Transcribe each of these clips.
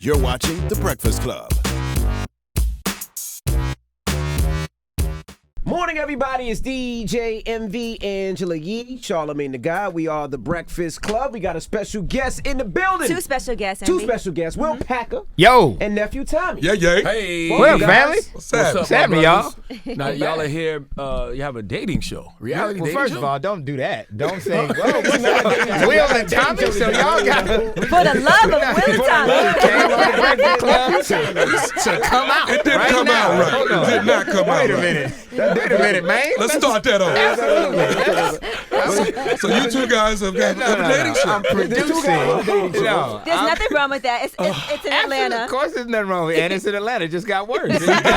You're watching The Breakfast Club. Morning, everybody. It's DJ MV, Angela Yee, Charlamagne the Guy. We are The Breakfast Club. We got a special guest in the building. Two special guests, MV. Two special guests. Will Packer. Yo. And Nephew Tommy. Yeah. Hey. What up, family? What's up? What's happening, y'all? Now, y'all are here, you have a dating show. Reality dating first show? of all, don't do that. Don't say, whoa, we're not Will and Tommy, so y'all got For the love of Will and Tommy. came on The Breakfast Club to come out. It didn't right come now. out right. Hold on. It did not come out Wait a right. minute, man. Let's start that over. So you two guys have got a dating show. I'm producing. No, There's nothing wrong with that. It's in Atlanta. Of course there's nothing wrong with it. And it's in Atlanta. It just got worse. Exactly.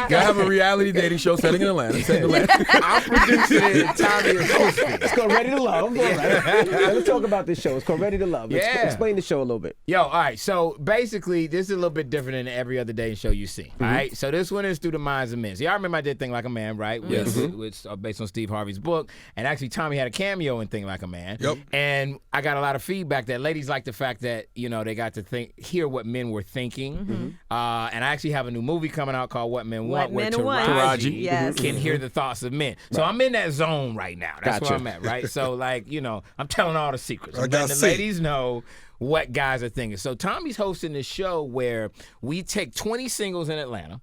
Gotta have a reality dating show setting in Atlanta. I'm producing it. Tommy is hosting. It's called Ready to Love. All right. Let's talk about this show. It's called Ready to Love. Explain the show a little bit. Yo, all right. So basically, this is a little bit different than every other dating show you see. All right. So this one is through the minds of men. So y'all remember I did Think Like a Man, right? Yes. Which based on Steve Harvey's book. And actually, Tommy had a cameo in Think Like a Man. Yep. And I got a lot of feedback that ladies like the fact that, you know, they got to hear what men were thinking. And I actually have a new movie coming out called What Men Want, where Men Want. Taraji Yes. can hear the thoughts of men. So I'm in that zone right now. That's where I'm at, right? So, like, you know, I'm telling all the secrets. I'm letting the ladies know what guys are thinking. So Tommy's hosting this show where we take 20 singles in Atlanta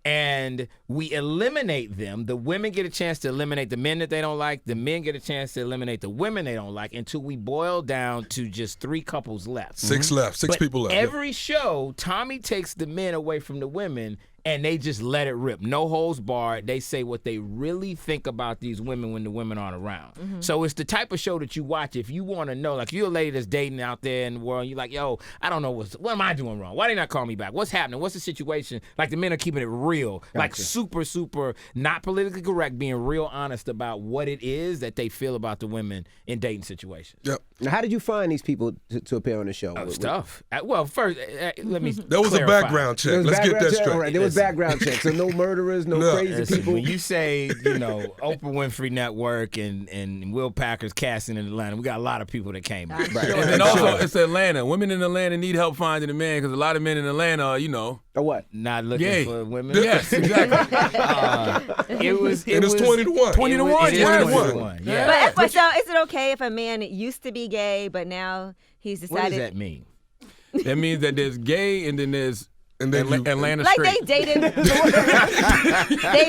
and we eliminate them. The women get a chance to eliminate the men that they don't like. The men get a chance to eliminate the women they don't like until we boil down to just 3 couples left. Six left. Six people left. Every show, Tommy takes the men away from the women and they just let it rip. No holds barred. They say what they really think about these women when the women aren't around. So it's the type of show that you watch if you want to know. Like, you're a lady that's dating out there in the world, and you're like, yo, I don't know what am I doing wrong? Why they not call me back? What's happening? What's the situation? Like, the men are keeping it real. Like, super, super not politically correct, being real honest about what it is that they feel about the women in dating situations. Yep. Now, how did you find these people to appear on the show? It's tough. Well, first, let me There was clarify. a background check. Let's get that straight. All right, there was background checks. So no murderers, no crazy Listen, people. when you say, you know, Oprah Winfrey Network and Will Packer's casting in Atlanta, we got a lot of people that came. And then also, it's Atlanta. Women in Atlanta need help finding a man because a lot of men in Atlanta are, you know. Or what? Not looking Gay. for women. Yes, exactly. It was 20 to 1. 20 to 1. It is 20 to 1. Yeah. But so is it okay if a man used to be gay, but now he's decided? What does that mean? That means that there's gay and then there's Atlanta Like straight. they've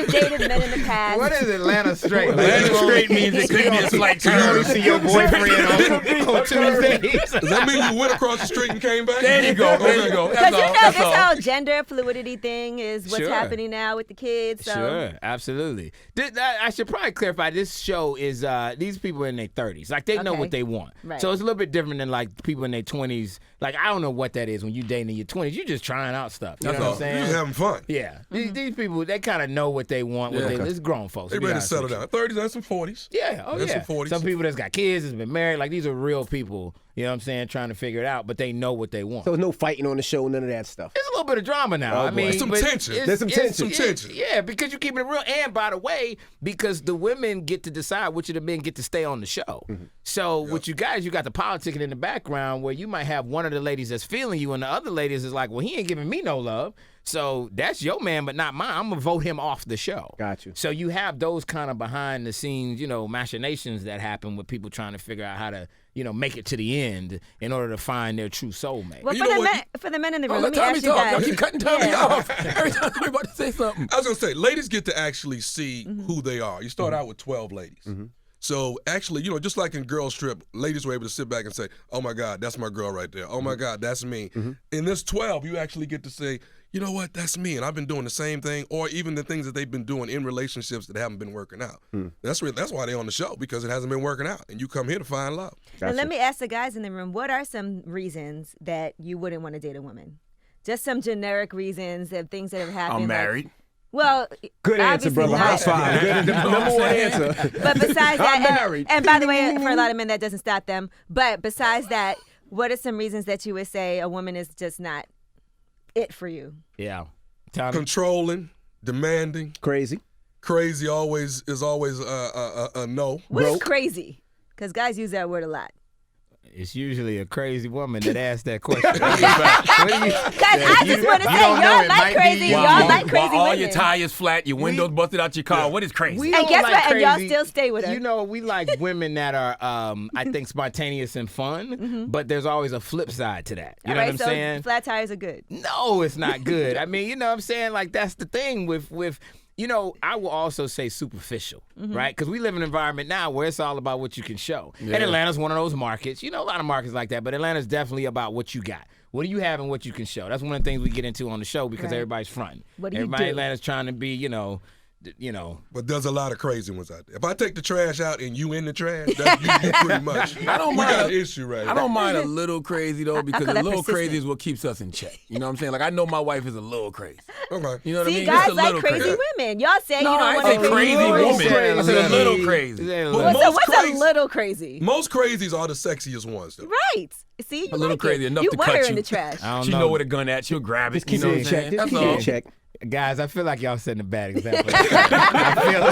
dated men in the past. What is Atlanta straight? Atlanta straight means it could be a slight You only turn. see your boyfriend on Tuesdays. Does that mean you went across the street and came back? There you go. There you go. Because That's you all. know That's this all. whole gender fluidity thing is what's Sure. happening now with the kids. So. Sure, absolutely. I should probably clarify. This show is these people are in their 30s. Like, they know Okay. what they want. Right. So it's a little bit different than like people in their 20s. Like, I don't know what that is when you dating in your 20s. You're just trying out stuff. You That's know all. what I'm saying? You're just having fun. Yeah. These people, they kind of know what they want. Yeah. It's grown folks. They to be ready to honest settle with you. down. 30s and some 40s. Yeah. Oh, There's yeah. some 40s. Some people that's got kids, that's been married. Like, these are real people. You know what I'm saying? Trying to figure it out, but they know what they want. So there's no fighting on the show, none of that stuff. There's a little bit of drama now. Oh, I boy. mean, There's some but tension. There's some tension. Yeah, because you're keeping it real. And by the way, because the women get to decide which of the men get to stay on the show. So with you guys, you got the politicking in the background where you might have one of the ladies that's feeling you and the other ladies is like, well, he ain't giving me no love. So that's your man, but not mine. I'm going to vote him off the show. Got you. So you have those kind of behind the scenes, you know, machinations that happen with people trying to figure out how to, you know, make it to the end in order to find their true soulmate. Well, You know what? for the men in the Oh, room, let let me Tommy ask you talk. guys. Y'all keep cutting Tommy Yeah. off. Every time you're about to say something. I was going to say, ladies get to actually see who they are. You start out with 12 ladies. So actually, you know, just like in Girls Trip, ladies were able to sit back and say, oh my God, that's my girl right there. Oh my God, that's me. In this 12, you actually get to say, you know what, that's me. And I've been doing the same thing, or even the things that they've been doing in relationships that haven't been working out. That's why they're on the show, because it hasn't been working out. And you come here to find love. And let me ask the guys in the room, what are some reasons that you wouldn't want to date a woman? Just some generic reasons of things that have happened. I'm married. Well, Good answer, obviously brother. not. High five. Good, number one answer. But besides that, I'm married. and by the way, for a lot of men, that doesn't stop them. But besides that, what are some reasons that you would say a woman is just not it for you? Yeah. Tommy? Controlling, demanding, Crazy. crazy is always a no. What is crazy? Because guys use that word a lot. It's usually a crazy woman that asks that question. Because I just want to say, y'all like crazy. Y'all like crazy while all women. your tires flat, your windows busted out your car. What is crazy? We And don't guess like what? And y'all crazy. still stay with her. You know, we like women that are, I think, spontaneous and fun, but there's always a flip side to that. You know what I'm so saying? flat tires are good. No, it's not good. I mean, you know what I'm saying? Like, that's the thing with you know, I will also say superficial, right? Because we live in an environment now where it's all about what you can show. Yeah. And Atlanta's one of those markets. You know, a lot of markets like that, but Atlanta's definitely about what you got. What do you have and what you can show? That's one of the things we get into on the show because Right. everybody's fronting. What do you Everybody do? in Atlanta's trying to be, you know. But there's a lot of crazy ones out there. If I take the trash out and you in the trash, that's you pretty much. I don't we mind got a- an issue right I don't mind a little crazy though, because call a that little persistent. crazy is what keeps us in check. You know what I'm saying? Like I know my wife is a little crazy. Okay. You know what I See, mean? guys Just a like little crazy women. Y'all say No, you don't I want ain't say a crazy woman. woman. I said a little crazy. What's Most a crazy- little crazy? Most crazies are the sexiest ones, though. Right. See, you A little like crazy it. enough you to want cut her you. in the trash. I don't She know where the gun at. She'll grab it. Just keep You know it what in I'm check. saying? Just That's keep it all. in check. Guys, I feel like y'all setting a bad example. I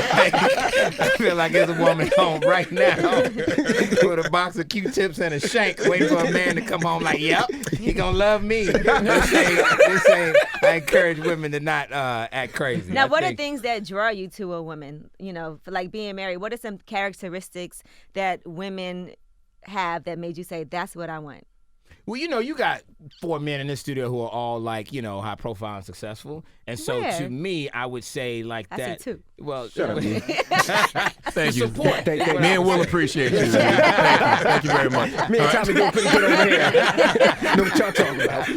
feel like there's a woman home right now with a box of Q-tips and a shank waiting for a man to come home like, yep, he gonna love me. This ain't, I encourage women to not act crazy. Now, I what are think- things that draw you to a woman? You know, for like being married, what are some characteristics that women have that made you say, that's what I want? Well, you know, you got 4 men in this studio who are all like, you know, high profile and successful. And so Where? to me, I would say like I see that. 2. Well, Thank you. support. Me and Will appreciate you. Thank you very much. Me and Tommy doing pretty good over here. Know what y'all talking about.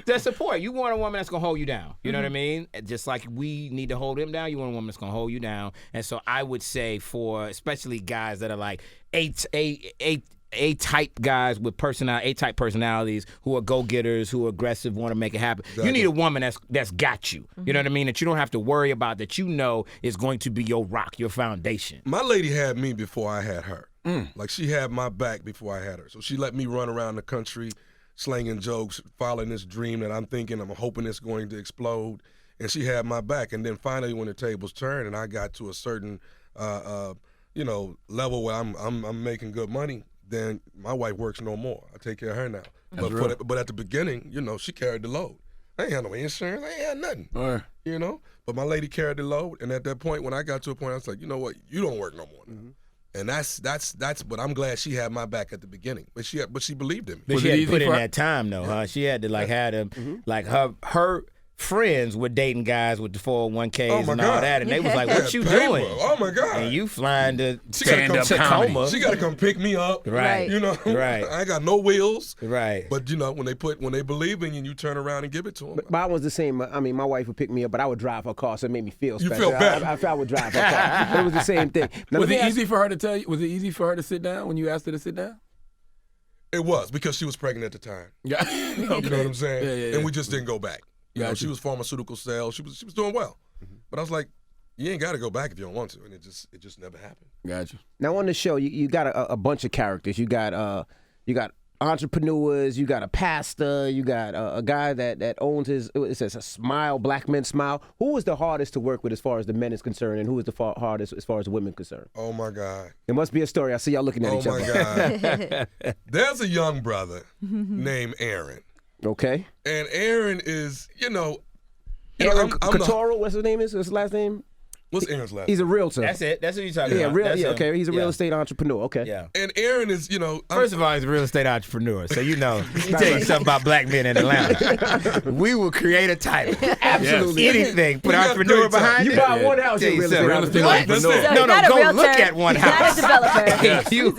The support. You want a woman that's gonna hold you down. You know what I mean? Just like we need to hold him down, you want a woman that's gonna hold you down. And so I would say for especially guys that are like A-type guys with A-type personalities who are go-getters, who are aggressive, want to make it happen. Exactly. You need a woman that's got you. You know what I mean? That you don't have to worry about, that you know is going to be your rock, your foundation. My lady had me before I had her. Like she had my back before I had her. So she let me run around the country slinging jokes, following this dream that I'm hoping it's going to explode. And she had my back. And then finally when the tables turned and I got to a certain level where I'm making good money, then my wife works no more. I take care of her now. But at the beginning, you know, she carried the load. I ain't had no insurance. I ain't had nothing. You know? But my lady carried the load. And at that point, when I got to a point, I was like, you know what? You don't work no more now. And that's but I'm glad she had my back at the beginning. But she believed in me. But Was she it had to easy put in for her? that time though, huh? She had to like have them like her friends were dating guys with the 401ks Oh, my and all God. that, and they was like, Yeah, "What you paper. doing?" Oh my God. And you flying to She gotta come Tacoma. She gotta come pick me up. Right. You know? Right. I ain't got no wheels. Right. But you know, when they believe in you, you turn around and give it to them. But I was the same. I mean, my wife would pick me up, but I would drive her car, so it made me feel You special. feel better. I would drive her car. It was the same thing. Now, Was let me it ask- easy for her to tell you? Was it easy for her to sit down when you asked her to sit down? It was because she was pregnant at the time. Yeah. You know what I'm saying? Yeah. And we just didn't go back. You know, Gotcha. she was pharmaceutical sales. She was doing well. But I was like, you ain't got to go back if you don't want to, and it just never happened. Gotcha. Now on the show, you got a bunch of characters. You got entrepreneurs. You got a pastor. You got a guy that owns it says a smile, Black Men Smile. Who was the hardest to work with as far as the men is concerned, and who was the hardest as far as the women concerned? Oh my God. It must be a story. I see y'all looking at Oh each my other. God. There's a young brother named Aaron, Okay. and Aaron is, Aaron I'm Couture, what's his name? What's his last name? what's Aaron's last? He's a realtor. That's it. That's what you're talking Yeah, about. real. That's Yeah, him. okay. He's a real Yeah. estate entrepreneur. Okay. Yeah. And Aaron is, First of all, he's a real estate entrepreneur, so you know. Let me tell you something about black men in Atlanta. We will create a title. Absolutely. Anything. Put We got entrepreneur great time. behind You it. buy one house, Tell you're you real something. estate Real estate entrepreneur. entrepreneur. So No, he's not a go realtor. look at one He's house. not a developer. You-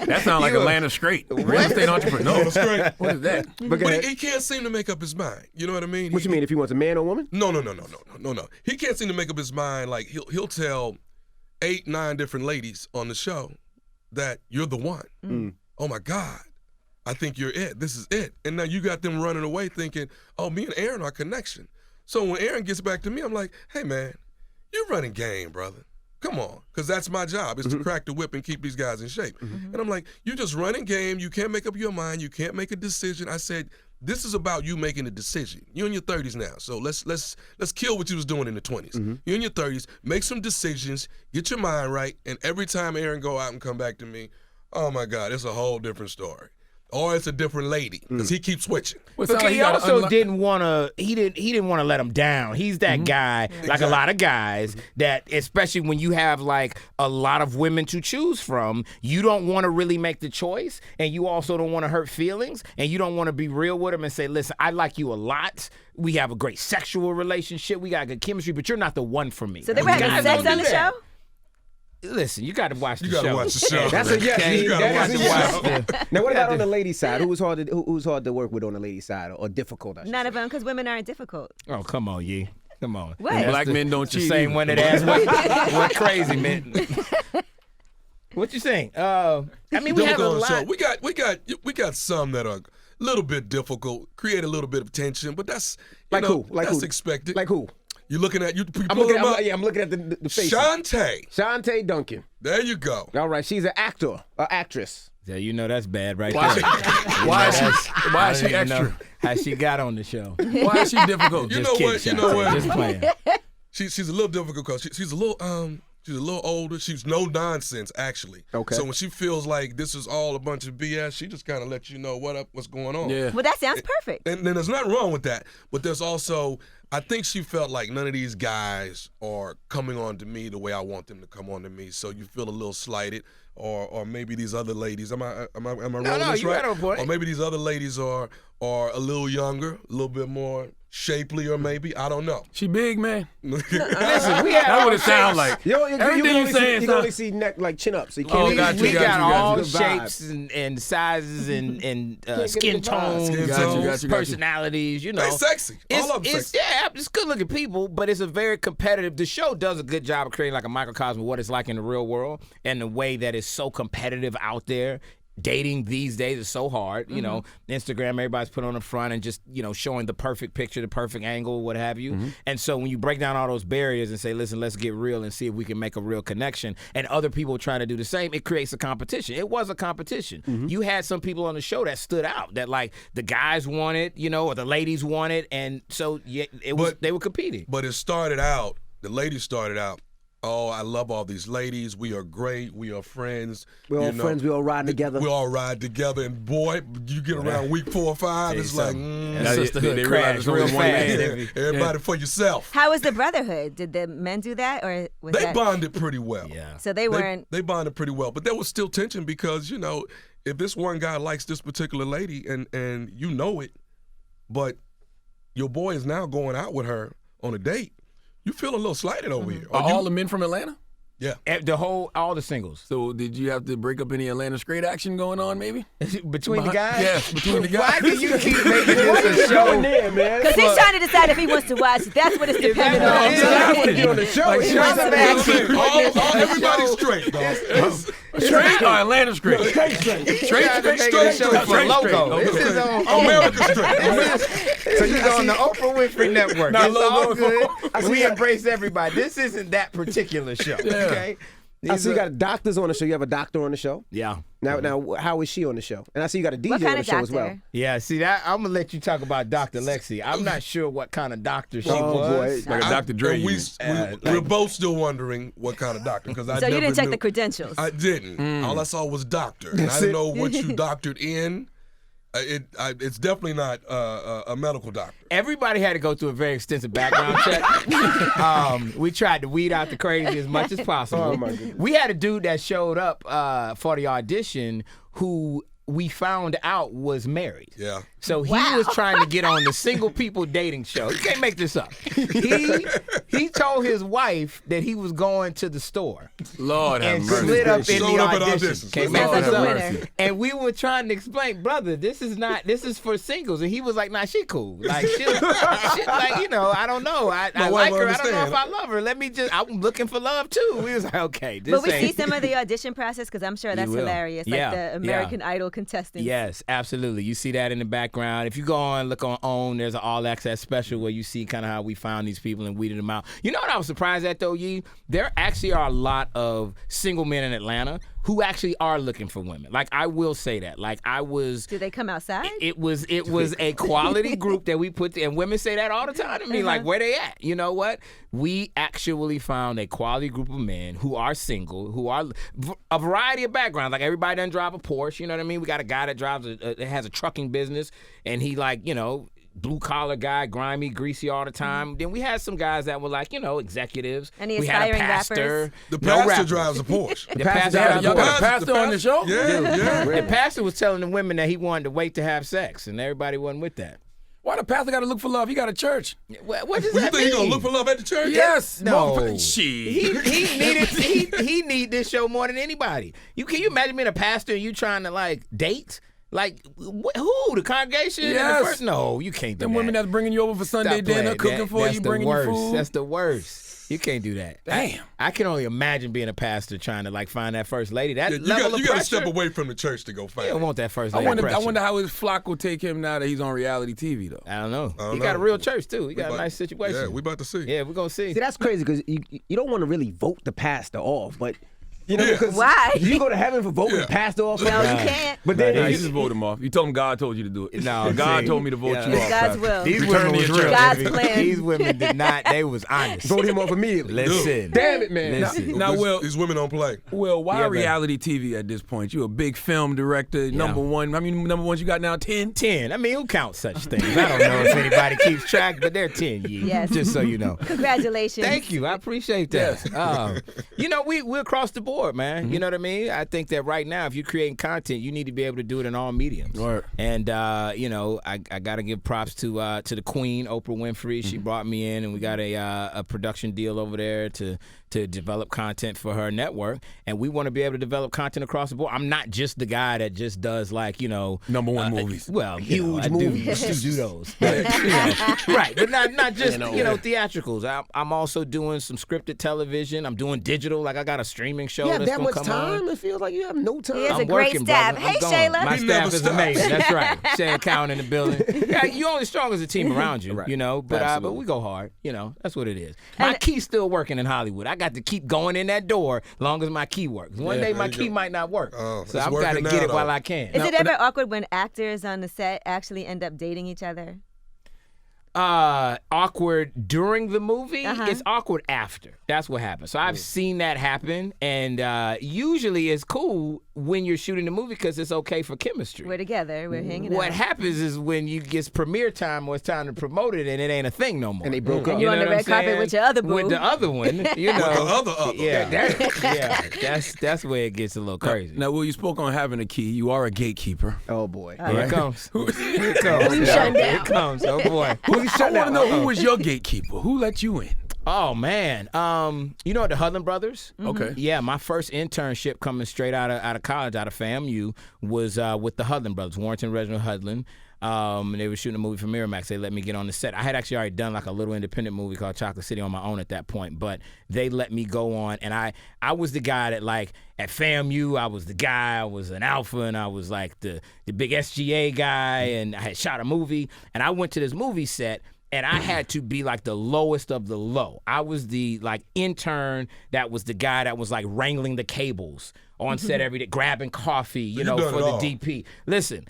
That sounds like Atlanta straight. Real estate entrepreneur. That's great. What is that? But go But ahead. he can't seem to make up his mind. You know what I mean? What you mean? If he wants a man or woman? No. He can't seem to make up his mind. Like he'll tell 8, 9 different ladies on the show that you're the one. Oh my God, I think you're it. This is it. And now you got them running away thinking, oh, me and Aaron are a connection. So when Aaron gets back to me, I'm like, hey man, you're running game, brother. Come on, because that's my job is to crack the whip and keep these guys in shape. And I'm like, you just running game. You can't make up your mind. You can't make a decision. I said, this is about you making a decision. You're in your 30s now, so let's kill what you was doing in the 20s. You're in your 30s. Make some decisions. Get your mind right. And every time Aaron go out and come back to me, oh my God, it's a whole different story. Or it's a different lady because he keeps switching. Well, But he also didn't want to. He didn't want to let him down. He's that guy, like a lot of guys, that especially when you have like a lot of women to choose from, you don't want to really make the choice, and you also don't want to hurt feelings, and you don't want to be real with him and say, "Listen, I like you a lot. We have a great sexual relationship. We got good chemistry, but you're not the one for me." So they were having sex on the show? Listen, you got to watch the You show. got to watch the show. That's a yes. You gotta That watch is a the yes. show. Now, what about on the ladies' side? Who's hard to work with on the ladies' side, or difficult? I should None say? of them, because women aren't difficult. Oh, come on, Yee. Come on. What? That's Black men don't the cheat same either. one that asked what crazy, man. What you saying? I mean, we have a Difficult lot. show. We got some that are a little bit difficult, create a little bit of tension, but that's Who? that's expected. Like who? You looking at you I'm pull looking. them up. I'm looking at the face. Shantae. Shantae Duncan. There you go. All right, she's an actor, an actress. Yeah, you know that's bad right Why there. why is I she don't even extra? know how she got on the show. Why is she difficult? You Just know kidding, what? You know Shantae. what? Just playing. She's a little difficult because she's a little older. She's no nonsense actually. Okay. So when she feels like this is all a bunch of BS, she just kind of lets you know what's going on. Yeah. Well, that sounds perfect. And then there's nothing wrong with that. But there's also, I think she felt like none of these guys are coming on to me the way I want them to come on to me. So you feel a little slighted. Or maybe these other ladies. Am I wrong this you right? right on point. Or maybe these other ladies are a little younger, a little bit more shapely, or maybe I don't know. She big, man. Listen, we That's have what it sounds like. Everything you saying you can only see neck like chin up. So you can't. Oh, really got see you, we got got you, got all you. shapes and sizes and skin the vibe. tones, Skin Got you, tones. got you. personalities. You know, They sexy. All of them it's sexy. yeah, it's good looking people, but it's a very competitive. The show does a good job of creating like a microcosm of what it's like in the real world and the way that it's so competitive out there. Dating these days is so hard. You know, Instagram, everybody's put on the front and just, showing the perfect picture, the perfect angle, what have you. And so when you break down all those barriers and say, listen, let's get real and see if we can make a real connection, and other people trying to do the same, it creates a competition. It was a competition. You had some people on the show that stood out, that like the guys wanted, or the ladies wanted, and so they were competing. But it started out, the ladies started out, oh, I love all these ladies. We are great. We are friends. We're all friends. We all ride together. We all ride together. And boy, you get around week 4 or 5, it's like, That sisterhood they crashed realized real there's only one fast. man. everybody for yourself. How was the brotherhood? Did the men do that, or was They that? bonded pretty well. Yeah. So they weren't. They bonded pretty well. But there was still tension because, if this one guy likes this particular lady and you know it, but your boy is now going out with her on a date, you feel a little slighted over here. Are all the men from Atlanta? Yeah. All the singles. So did you have to break up any Atlanta straight action going on, maybe? Between the guys? Yes, between the Why guys. do you keep making this a show? Because he's trying to decide if he wants to watch. That's what it's dependent on. I want to get on the show. Like, It's show not some a action. Everybody's straight, dog. Straight or Atlanta straight? Straight show for Straight. logo. Okay. This is on America straight. So you're on the Oprah Winfrey Network. Not It's all logo. good. We embrace everybody. This isn't that particular show. Okay. I see you got doctors on the show. You have a doctor on the show. Yeah. Now, how is she on the show? And I see you got a DJ What kind on the of show as well. doctor? Yeah, see that I'm gonna let you talk about Dr. Lexi. I'm not sure what kind of doctor she Oh, was. boy. Like a Dr. Dre. And unit. we're both still wondering what kind of doctor. Because I So you never didn't check knew. the credentials. I didn't. All I saw was doctor. And I didn't know what you doctored in. It's definitely not a medical doctor. Everybody had to go through a very extensive background check. We tried to weed out the crazy as much as possible. Oh, my goodness. We had a dude that showed up for the audition who we found out was married. Yeah. So he was trying to get on the single people dating show. You can't make this up. He told his wife that he was going to the store Lord have and mercy. slid up in Showed the up at audition. auditions. Can't Lord make have this up. mercy. And we were trying to explain, brother, this is for singles. And he was like, nah, she cool. Like she like, I don't know. I My like wife her. I don't know understand. if I love her. I'm looking for love too. We was like, okay, this But we see ain't. some of the audition process because I'm sure that's will. hilarious. Like Yeah, the American Idol contestants. Yes, absolutely. You see that in the background. If you go on, look on OWN, there's an all access special where you see kind of how we found these people and weeded them out. You know what I was surprised at though, Yee? There actually are a lot of single men in Atlanta who actually are looking for women. Like, I will say that. Like, I was. Did they come outside? It was a quality group that we put, and women say that all the time to me. Like, where they at? You know what? We actually found a quality group of men who are single, who are a variety of backgrounds. Like, everybody doesn't drive a Porsche. You know what I mean? We got a guy that drives has a trucking business, and he blue collar guy, grimy, greasy all the time. Then we had some guys that were like, executives. Any we had a aspiring pastor. rappers? The No pastor rappers. drives a Porsche. The pastor Y'all drives a got Porsche. a pastor on the show? Yeah. The pastor was telling the women that he wanted to wait to have sex, and everybody wasn't with that. Why the pastor got to look for love? He got a church. What does You that think he mean? gonna look for love at the church? Yes. No. Shit. He need this show more than anybody. Can you imagine being a pastor and you trying to date? Like, who? The congregation? Yes. No, you can't do Them that. women that's bringing you over for Sunday Stop dinner, playing. cooking for That's you, the bringing worst. you food. That's the worst. You can't do that. Damn. I can only imagine being a pastor trying to find that first lady. That You level of got to pressure. step away from the church to go find You don't it. want that first I lady pressure. wonder how his flock will take him now that he's on reality TV, though. I don't know. I don't He got know. a real church, too. He got a about- nice situation. Yeah, we about to see. Yeah, we're going to see. See, that's crazy because you don't want to really vote the pastor off, but Yeah. because Why? you go to heaven for voting Yeah. the pastor off. No, you can't. But Nah, then you just vote him off. You told him God told you to do it. No, God see, told me to vote yeah. you It's off. God's Pastor. will. These Return women to was your real. church. God's baby. plan. These women did not. They was honest. vote him off immediately. Listen. Damn it, man. Listen. Now, Will, These women don't play. why Yeah, man. reality TV at this point? You a big film director, number one. How many number ones you got now? 10? 10. I mean, who counts such things? I don't know if anybody keeps track, but they're 10 years. Yes. Just so you know. Congratulations. Thank you. I appreciate that. We're across the board, man. You know what I mean? I think that right now, if you're creating content, you need to be able to do it in all mediums. Right. And I got to give props to the Queen, Oprah Winfrey. She brought me in, and we got a production deal over there to develop content for her network. And we want to be able to develop content across the board. I'm not just the guy that just does Number one movies. Well, Huge I movies. do those. But, right, but not just theatricals. I'm also doing some scripted television. I'm doing digital. Like, I got a streaming show You have that's that gonna much come time? on. It feels like you have no time. He has I'm a great working, staff. brother. Hey, I'm going. Shayla. My He staff never is stops. amazing. That's right. Shane Cowan in the building. Yeah, you're only strong as a team around you, Right. But Absolutely. we go hard. That's what it is. My key's still working in Hollywood. I got to keep going in that door long as my key works. One day my There you key go. might not work. Oh, So it's I've got to working get now, it while though. I can. Is it ever awkward when actors on the set actually end up dating each other? Awkward during the movie. Uh-huh. It's awkward after. That's what happens. So I've seen that happen, and usually it's cool when you're shooting the movie because it's okay for chemistry. We're together. We're hanging What out. happens is when you get premiere time or it's time to promote it and it ain't a thing no more. And they broke up. And you're on know the what red I'm carpet saying? with your other boo. With the other one, you know. With the other. Yeah, that's where it gets a little crazy. Now, Will, you spoke on having a key. You are a gatekeeper. Oh boy. Here it comes. Here it comes. Who you shutting down? Here it comes. Oh boy. I want to know who was your gatekeeper. Who let you in? Oh man. You know the Hudlin brothers? Okay. Yeah, my first internship coming straight out of college, out of FAMU, was with the Hudlin brothers, Warrington Reginald Hudlin. And they were shooting a movie for Miramax. They let me get on the set. I had actually already done like a little independent movie called Chocolate City on my own at that point, but they let me go on. And I was the guy that, like, at FAMU, I was the guy. I was an alpha, and I was like the big SGA guy, and I had shot a movie. And I went to this movie set, and I had to be like the lowest of the low. I was the intern that was the guy that was like wrangling the cables on set every day, grabbing coffee, you know, done for it the all. DP. Listen,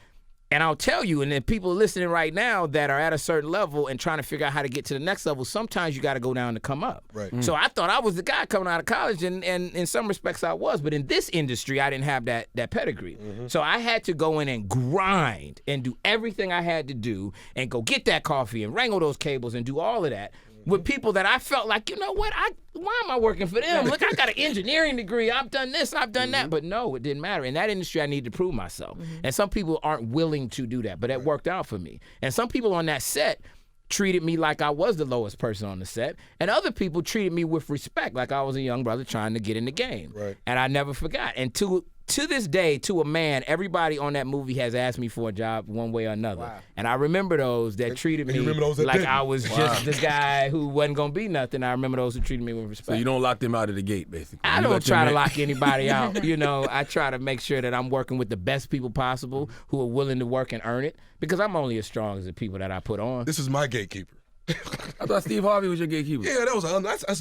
and I'll tell you, and then people listening right now that are at a certain level and trying to figure out how to get to the next level, sometimes you got to go down to come up. Right. So I thought I was the guy coming out of college, and in some respects I was, but in this industry I didn't have that pedigree. So I had to go in and grind and do everything I had to do and go get that coffee and wrangle those cables and do all of that with people that I felt like, you know what, why am I working for them? Look, I got an engineering degree. I've done this, I've done that. But no, it didn't matter. In that industry, I needed to prove myself. And some people aren't willing to do that, but it worked out for me. And some people on that set treated me like I was the lowest person on the set, and other people treated me with respect, like I was a young brother trying to get in the game. Right. And I never forgot. And to this day, to a man, everybody on that movie has asked me for a job one way or another. Wow. And I remember those that treated me you remember those that like didn't? I was just the guy who wasn't going to be nothing. I remember those who treated me with respect. So you don't lock them out of the gate, basically. I You don't let them try to in. lock anybody out. You know, I try to make sure that I'm working with the best people possible who are willing to work and earn it, because I'm only as strong as the people that I put on. This is my gatekeeper. I thought Steve Harvey was your gatekeeper. Yeah, that's a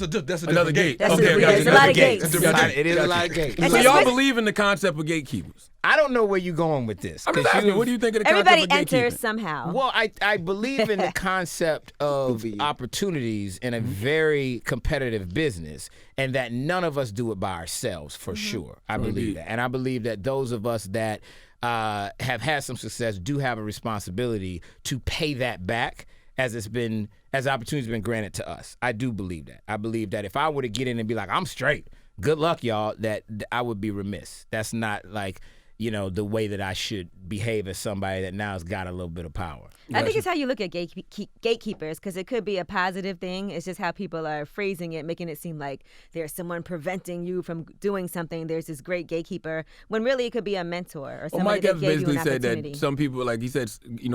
Another different gate. That's Okay, a, gotcha, there's a gotcha. lot of gates. It's a different gate. It is a lot of gates. And So just y'all with- believe in the concept of gatekeepers? I don't know where you're going with this. I'm just 'cause asking, what do you think of the Everybody concept of enters gatekeeping? somehow. Well, I believe in the concept of opportunities in a very competitive business, and that none of us do it by ourselves, for sure. I believe that. And I believe that those of us that have had some success do have a responsibility to pay that back as opportunities been granted to us. I do believe that. I believe that if I were to get in and be like, I'm straight, good luck, y'all, that I would be remiss. That's not like, the way that I should behave as somebody that now has got a little bit of power. I think it's how you look at gatekeepers, because it could be a positive thing. It's just how people are phrasing it, making it seem like there's someone preventing you from doing something. There's this great gatekeeper, when really it could be a mentor or Well, somebody Mike that Epps gave you basically an said opportunity. that some people, like he said,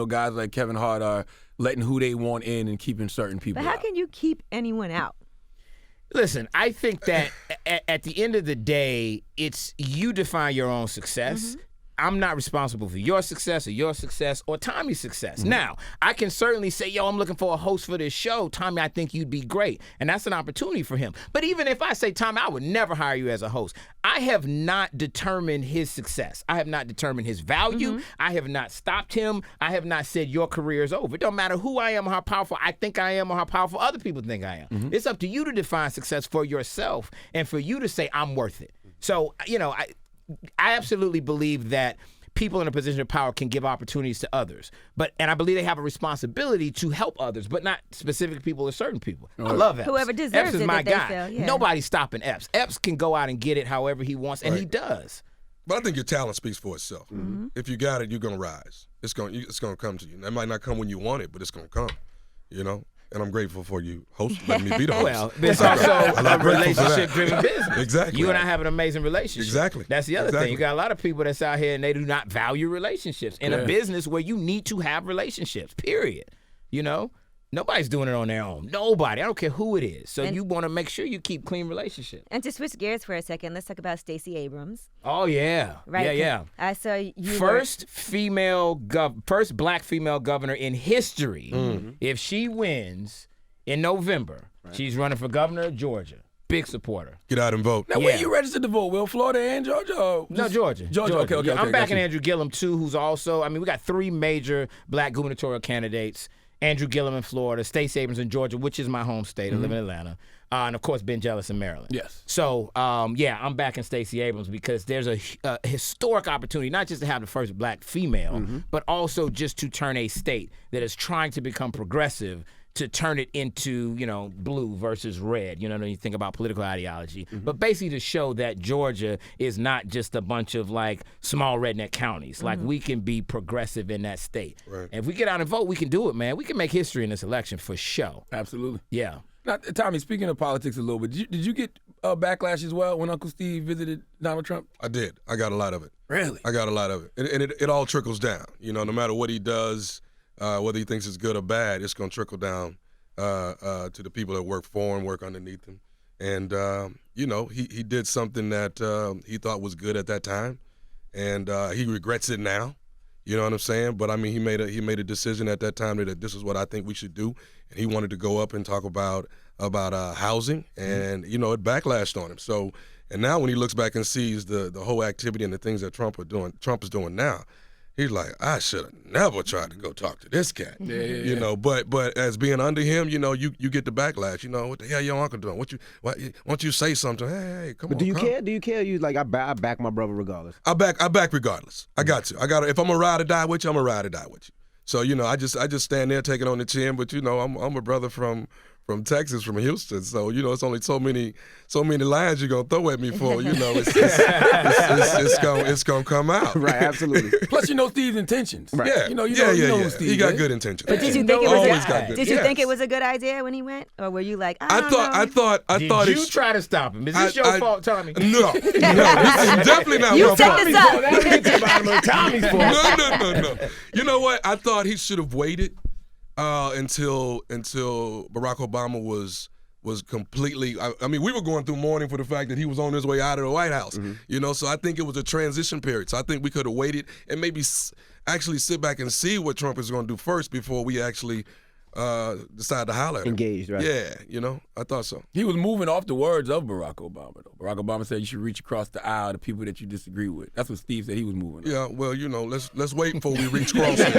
guys like Kevin Hart are letting who they want in and keeping certain people But how out. can you keep anyone out? Listen, I think that at the end of the day, it's you define your own success. I'm not responsible for your success or Tommy's success. Now, I can certainly say, I'm looking for a host for this show. Tommy, I think you'd be great. And that's an opportunity for him. But even if I say, Tommy, I would never hire you as a host, I have not determined his success. I have not determined his value. I have not stopped him. I have not said your career is over. It don't matter who I am or how powerful I think I am or how powerful other people think I am. It's up to you to define success for yourself and for you to say, I'm worth it. So, I absolutely believe that people in a position of power can give opportunities to others. And I believe they have a responsibility to help others, but not specific people or certain people. I love Epps. Whoever deserves Epps is it my that they guy. feel, yeah. Nobody's stopping Epps. Epps can go out and get it however he wants, and he does. But I think your talent speaks for itself. If you got it, you're gonna rise. It's gonna come to you. It might not come when you want it, but it's gonna come. And I'm grateful for you, host, letting me be the host. Well, it's also a relationship-driven business. Exactly. You and I have an amazing relationship. Exactly. That's the other Exactly. thing. You got a lot of people that's out here and they do not value relationships in a business where you need to have relationships, period. Nobody's doing it on their own. Nobody. I don't care who it is. So you want to make sure you keep clean relationships. And to switch gears for a second, let's talk about Stacey Abrams. Oh, yeah. Right? Yeah. I saw you First black female governor in history. If she wins in November, she's running for governor of Georgia. Big supporter. Get out and vote. Now, where you registered to vote, Will? Florida and Georgia? Or No, Georgia. Georgia. Okay. Yeah, I'm backing gotcha. Andrew Gillum, too, who's also, we got 3 major black gubernatorial candidates. Andrew Gillum in Florida, Stacey Abrams in Georgia, which is my home state. I live in Atlanta. And, of course, Ben Jealous in Maryland. Yes. So, I'm backing Stacey Abrams because there's a historic opportunity, not just to have the first black female, but also just to turn a state that is trying to become progressive to turn it into, blue versus red, when you think about political ideology. But basically to show that Georgia is not just a bunch of, small redneck counties. We can be progressive in that state. Right. And if we get out and vote, we can do it, man. We can make history in this election for sure. Absolutely. Yeah. Now, Tommy, speaking of politics a little bit, did you get backlash as well when Uncle Steve visited Donald Trump? I did. I got a lot of it. Really? I got a lot of it. And it all trickles down. No matter what he does, whether he thinks it's good or bad, it's going to trickle down to the people that work for him, work underneath him. And, he did something that he thought was good at that time, and he regrets it now. You know what I'm saying? But, he made a decision at that time that this is what I think we should do, and he wanted to go up and talk about housing, and, it backlashed on him. So, and now when he looks back and sees the whole activity and the things that Trump is doing now, he's like, I should have never tried to go talk to this cat. Yeah. But as being under him, you get the backlash. What the hell your uncle doing? Once you say something, hey, come on. But do you care? Do you care? You I back my brother regardless. I back regardless. I got to. If I'm gonna ride or die with you, I'm gonna ride or die with you. So I just stand there taking on the chin. But I'm a brother from Texas, from Houston. So it's only so many lines you're gonna throw at me for. It's gonna come out. Right, absolutely. Plus, Steve's intentions. Right. Yeah. You know who Steve He got is. good intentions. But did you think it was Always got good. Did you Yes. think it was a good idea when he went, or were you like, I thought Did you try to stop him? Is this your fault, Tommy? No, this is definitely not You my set fault. this up. That was the bottom of Tommy's fault. No. You know what? I thought he should have waited until Barack Obama was completely. We were going through mourning for the fact that he was on his way out of the White House. So I think it was a transition period. So I think we could have waited and maybe actually sit back and see what Trump is going to do first before we actually decided to holler at him. Engaged, right? Yeah, you know, I thought so. He was moving off the words of Barack Obama, though. Barack Obama said you should reach across the aisle to people that you disagree with. That's what Steve said he was moving on. Yeah, well, you know, let's wait before we reach across it.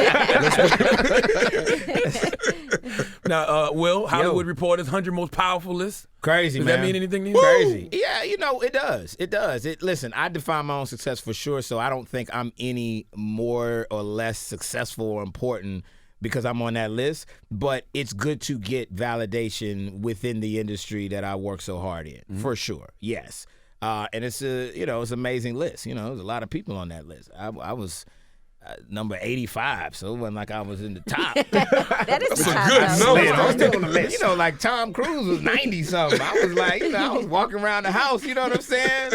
Now, Will, Hollywood Reporter's 100 most powerful list. Crazy, Does man. that mean anything to you? Crazy. Yeah, you know, it does. It does. Listen, I define my own success for sure, so I don't think I'm any more or less successful or important because I'm on that list, but it's good to get validation within the industry that I work so hard in, for sure. Yes. And it's it's an amazing list. You know, there's a lot of people on that list. I was number 85, so it wasn't like I was in the top. That is That's the a top, good though. number. Man, I'm still on the list. You know, like Tom Cruise was 90-something. I was like, I was walking around the house, you know what I'm saying?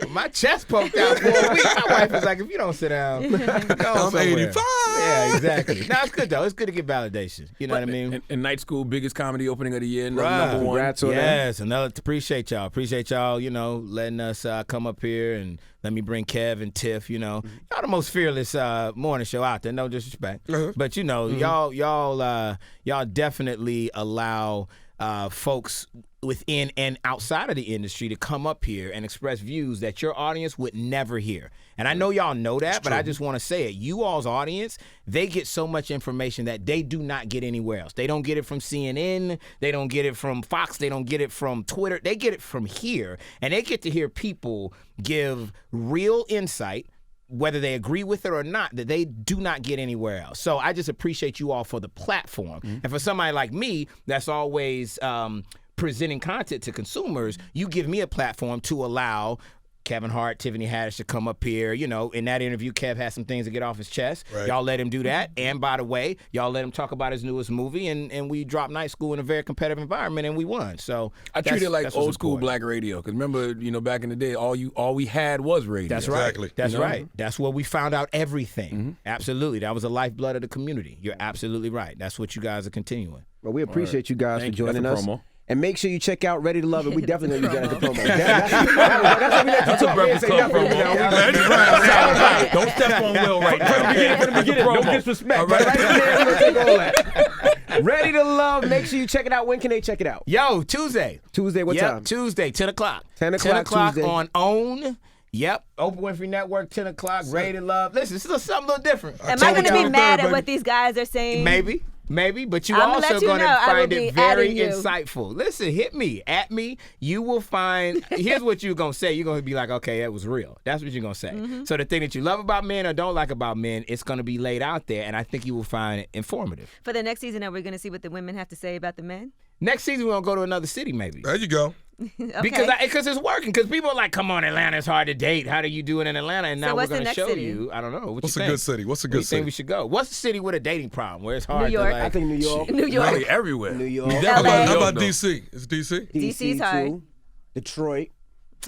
My chest poked out for a week. My wife was like, if you don't sit down, go I'm somewhere. 85. Yeah, exactly. No, it's good, though. It's good to get validation. You know what I mean? And Night School, biggest comedy opening of the year, Right. number one. Congrats on that. Yes, appreciate y'all. Appreciate y'all, letting us come up here and let me bring Kev and Tiff, y'all the most fearless morning show out there, no disrespect. But y'all definitely allow folks within and outside of the industry to come up here and express views that your audience would never hear. And I know y'all know that, but I just want to say it. You all's audience, they get so much information that they do not get anywhere else. They don't get it from CNN. They don't get it from Fox. They don't get it from Twitter. They get it from here. And they get to hear people give real insight, whether they agree with it or not, that they do not get anywhere else. So I just appreciate you all for the platform. And for somebody like me that's always presenting content to consumers, you give me a platform to allow Kevin Hart, Tiffany Haddish to come up here. In that interview, Kev had some things to get off his chest. Right. Y'all let him do that. And by the way, y'all let him talk about his newest movie, and we dropped Night School in a very competitive environment, and we won. So I treat it like that's what's old school important. black radio. Because remember, back in the day, all we had was radio. That's right. Exactly. That's right. That's where we found out everything. Absolutely. That was the lifeblood of the community. You're absolutely right. That's what you guys are continuing. Well, we appreciate you guys Thank for you. That's joining a us. promo. And make sure you check out Ready to Love It. We definitely know you guys as a promo. That's what we let you That's a talk. We ain't Breakfast say Club nothing. promo. Don't step on Will right now. From the beginning, no disrespect. All right. Right there, we gonna take all that. Ready to Love. Make sure you check it out. When can they check it out? Yo, Tuesday. Tuesday, what time? Tuesday, 10 o'clock. 10 o'clock Tuesday. on OWN. Yep. Oprah Winfrey Network, 10 o'clock. Ready to Love. Listen, this is something a little different. Am I going to be October mad 23rd, at what these guys are saying? Maybe, but you I'ma also let you going to know. I will find be it very adding you. insightful. Listen, hit me, at me. You will find, here's what you're going to say. You're going to be like, okay, that was real. That's what you're going to say. So the thing that you love about men or don't like about men, it's going to be laid out there, and I think you will find it informative. For the next season, are we going to see what the women have to say about the men? Next season, we're going to go to another city, maybe. There you go. Okay. Because it's working. Because people are like, come on, Atlanta's hard to date. How do you do it in Atlanta? And So now we're what's the going to next show city? you. I don't know. What's you a think? good city? What's a Where do good you think city? we should go? What's the city with a dating problem where it's hard New York. to like... I think New York. New York. Really, everywhere. New York. You definitely LA. go to How New about York, though. DC? Is DC? DC's hard. too. Detroit.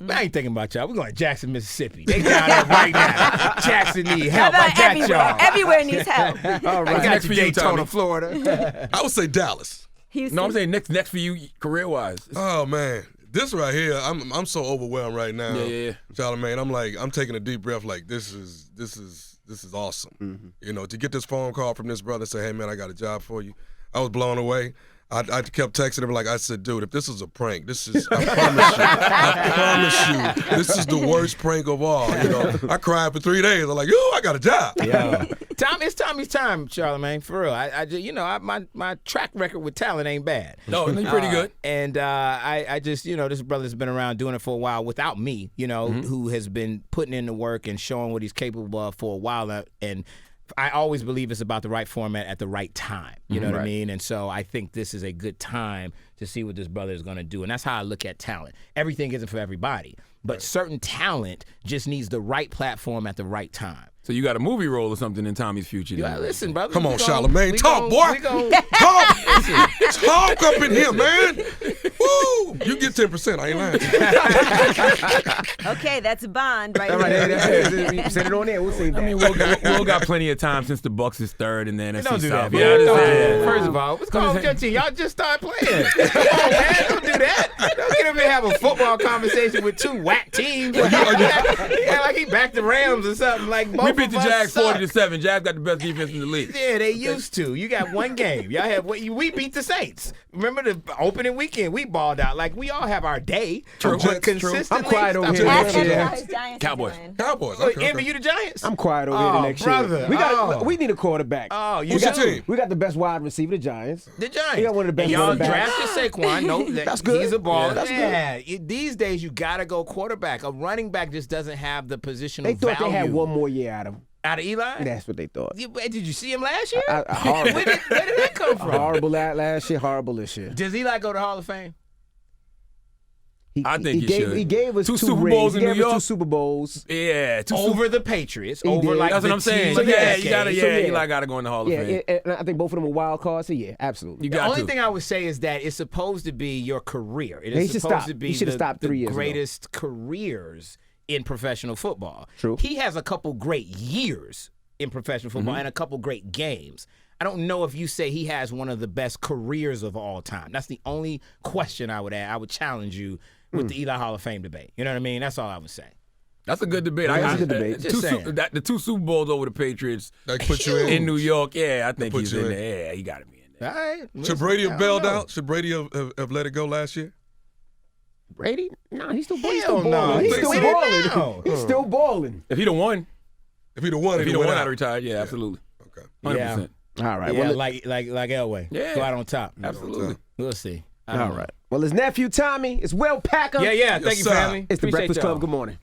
I ain't thinking about y'all. We're going to Jackson, Mississippi. They down there right now. Jackson need How help. I about got everywhere? y'all. Everywhere needs help. All I right. got next you, for you, Daytona, Tommy? Florida. I would say Dallas. Houston. No, I'm saying next for you, career-wise. Oh man, this right here, I'm so overwhelmed right now. Yeah. Charlamagne, I'm taking a deep breath. Like this is awesome. To get this phone call from this brother and say, hey man, I got a job for you. I was blown away. I kept texting him I said, dude, if this is a prank, this is, I promise you, this is the worst prank of all. I cried for 3 days. I'm like, yo, I got a job. Yeah. It's Tommy's time, Charlamagne, for real. I just, my track record with talent ain't bad. No, you're pretty good. And I just, this brother's been around doing it for a while without me, who has been putting in the work and showing what he's capable of for a while now. And I always believe it's about the right format at the right time. You know what I mean? And so I think this is a good time to see what this brother is going to do. And that's how I look at talent. Everything isn't for everybody, but certain talent just needs the right platform at the right time. So you got a movie role or something in Tommy's future. Yeah, then. listen, brother. Come on, Charlamagne. Talk, boy. Talk up in here, man. Woo! You get 10%. I ain't lying to you. Okay, that's a bond right All right, there. set it on there. We'll see that. I mean, Will got plenty of time since the Bucks is third and then NFC Don't do South. that, Yeah, man. I Don't do understand. that. First of all, what's going on with your team? Y'all just started playing. Come on, man. Don't do that. Don't get him to have a football conversation with two whack teams. Yeah, like he backed the Rams or something. Like both We beat the of us Jags suck. 40-7. Jags got the best defense in the league. Yeah, they used to. You got one game. Y'all have we beat the Saints. Remember the opening weekend? We balled out. Like we all have our day. True. But True. consistently, I'm quiet over stop here. Ask doing him Yeah. how his Giants are Cowboys. doing. Cowboys. Oh, Okay, Envy, okay. you the Giants? I'm quiet over here the next brother. year. We need a quarterback. Oh, you Who's your do. team? We got the best wide receiver, the Giants. The Giants. We got one of the best And y'all running backs. drafted Saquon. No, That's good. He's a baller. Yeah, that's good. These days, you got to go quarterback. A running back just doesn't have the positional They thought value. they had one more year out of him. Out of Eli? That's what they thought. Did you see him last year? Horrible. Where did that come from? Horrible last year, horrible this year. Does Eli go to Hall of Fame? I think he gave, should. He gave us Two two Super rings. Bowls He in gave New us two York. Super Bowls. Yeah, Over the Patriots. He Over did. like That's what the I'm saying. team of Yeah, the you gotta. decade. Yeah, yeah. Eli gotta go in the Hall of Yeah, Fame. and I think both of them were wild cards. So yeah, absolutely. You The got only to. thing I would say is that it's supposed to be your career. It He is should supposed stop. to be He should have stopped 3 years the ago. greatest careers in professional football. True. He has a couple great years in professional football and a couple great games. I don't know if you say he has one of the best careers of all time. That's the only question I would add. I would challenge you with the Eli Hall of Fame debate. You know what I mean? That's all I would say. That's a good debate. That's a good debate. Just saying. The two Super Bowls over the Patriots That put you in New York. Yeah, I think put he's you in in. there. Yeah, he got to be in there. All right. Should Listen, Brady I have don't bailed know. out? Should Brady have let it go last year? Brady? No, he's still Hell balling. no. He's Think still so? balling. No. He's still balling. If he'd have won, If he'd have won, if he'd he'd have won, I'd out. have retired. Yeah, absolutely. Okay. 100%. All right. Yeah, Well, like Elway. Yeah. Go out on top. Absolutely. We'll see. I don't all know. right. Well, it's nephew Tommy. It's Will Packer. Yeah. Thank you, sir. family. It's the Appreciate Breakfast y'all. Club. Good morning.